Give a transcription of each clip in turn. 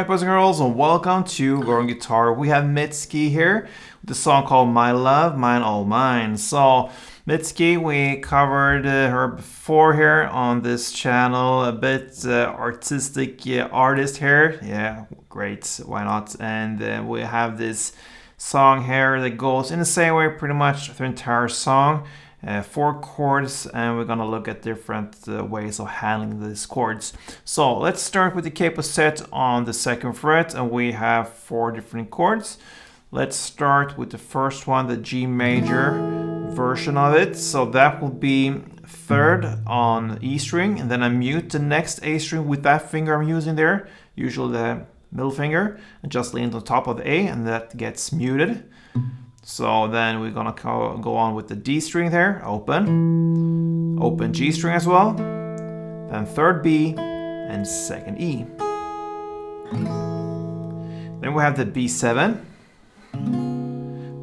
boys and girls, and welcome to Go On Guitar. We have Mitski here with a song called My Love, Mine All Mine. So, Mitski, we covered her before here on this channel, a bit artistic artist here. Yeah, great, why not? And we have this song here that goes in the same way pretty much the entire song. 4 chords, and we're gonna look at different ways of handling these chords. So let's start with the capo set on the 2nd fret, and we have 4 different chords. Let's start with the first one, the G major version of it. So that will be 3rd on E string, and then I mute the next A string with that finger I'm using there, usually the middle finger, and just lean on top of the A, and that gets muted. So then we're gonna go on with the D string there, open G string as well, then 3rd B and 2nd E. Then we have the B7.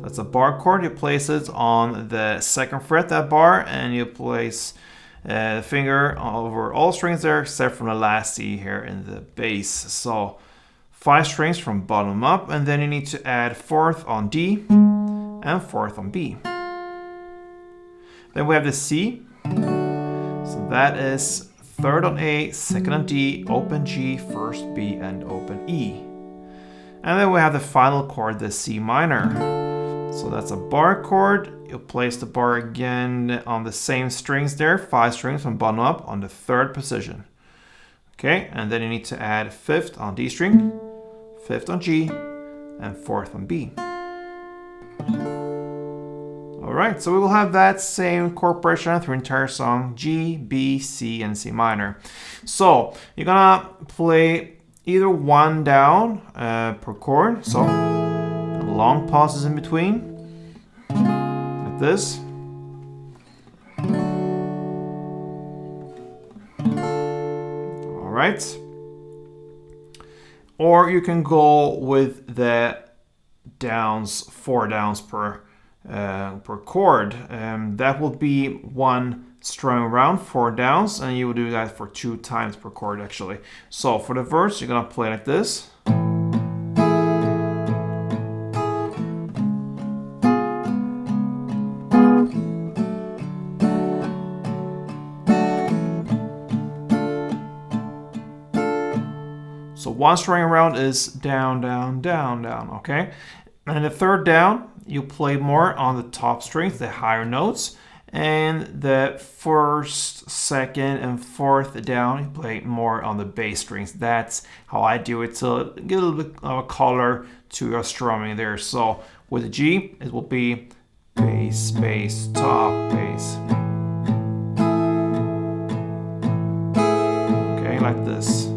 That's a bar chord. You place it on the 2nd fret, that bar, and you place the finger over all strings there except for the last E here in the bass. So 5 strings from bottom up, and then you need to add 4th on D and 4th on B. Then we have the C. So that is 3rd on A, 2nd on D, open G, 1st B, and open E. And then we have the final chord, the C minor. So that's a bar chord. You place the bar again on the same strings there, 5 strings from bottom up on the 3rd position. Okay, and then you need to add 5th on D string, 5th on G, and 4th on B. Alright, so we will have that same chord progression through the entire song, G, B, C, and C minor. So you're gonna play either one down per chord, so long pauses in between, like this. Alright. Or you can go with the downs, 4 downs per chord. That will be 1 strung around, 4 downs, and you will do that for 2 times per chord actually. So for the verse, you're gonna play like this. So 1 string around is down, down, down, down, okay? And the 3rd down, you play more on the top strings, the higher notes, and the 1st, 2nd, and 4th down, you play more on the bass strings. That's how I do it, to get a little bit of a color to your strumming there. So with the G, it will be bass, bass, top, bass. Okay, like this.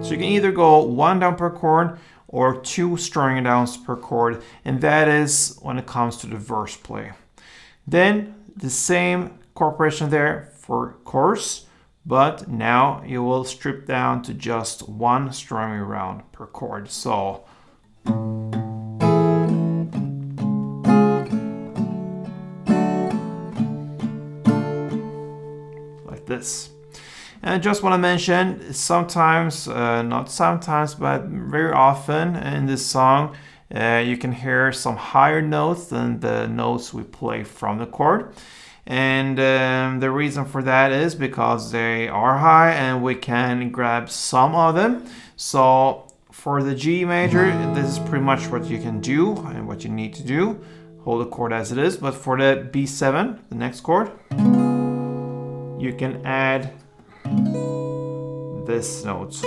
So you can either go 1 down per chord or 2 strumming downs per chord, and that is when it comes to the verse play. Then the same chord progression there for chorus, but now you will strip down to just 1 strumming round per chord. So like this. And I just want to mention, sometimes, not sometimes, but very often in this song, you can hear some higher notes than the notes we play from the chord. And the reason for that is because they are high and we can grab some of them. So for the G major, this is pretty much what you can do and what you need to do. Hold the chord as it is. But for the B7, the next chord, you can add this note,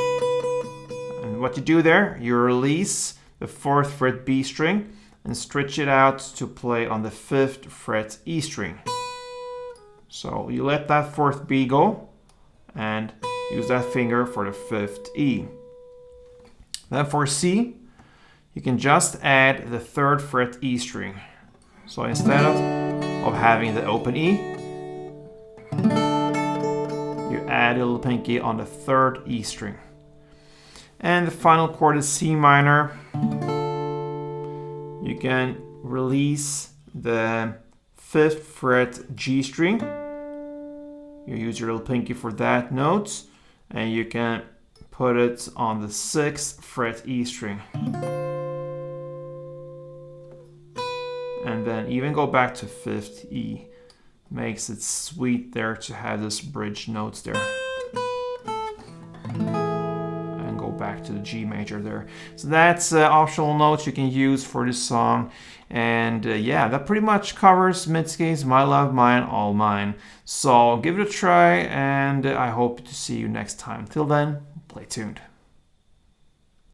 and what you do there, you release the 4th fret B string and stretch it out to play on the 5th fret E string. So you let that 4th B go and use that finger for the 5th E. Then for C, you can just add the 3rd fret E string. So instead of having the open E, you add a little pinky on the 3rd E string. And the final chord is C minor. You can release the 5th fret G string. You use your little pinky for that note, and you can put it on the 6th fret E string. And then even go back to 5th E. Makes it sweet there to have this bridge notes there. And go back to the G major there. So that's optional notes you can use for this song. And yeah, that pretty much covers Mitski's My Love, Mine, All Mine. So give it a try, and I hope to see you next time. Till then, play tuned.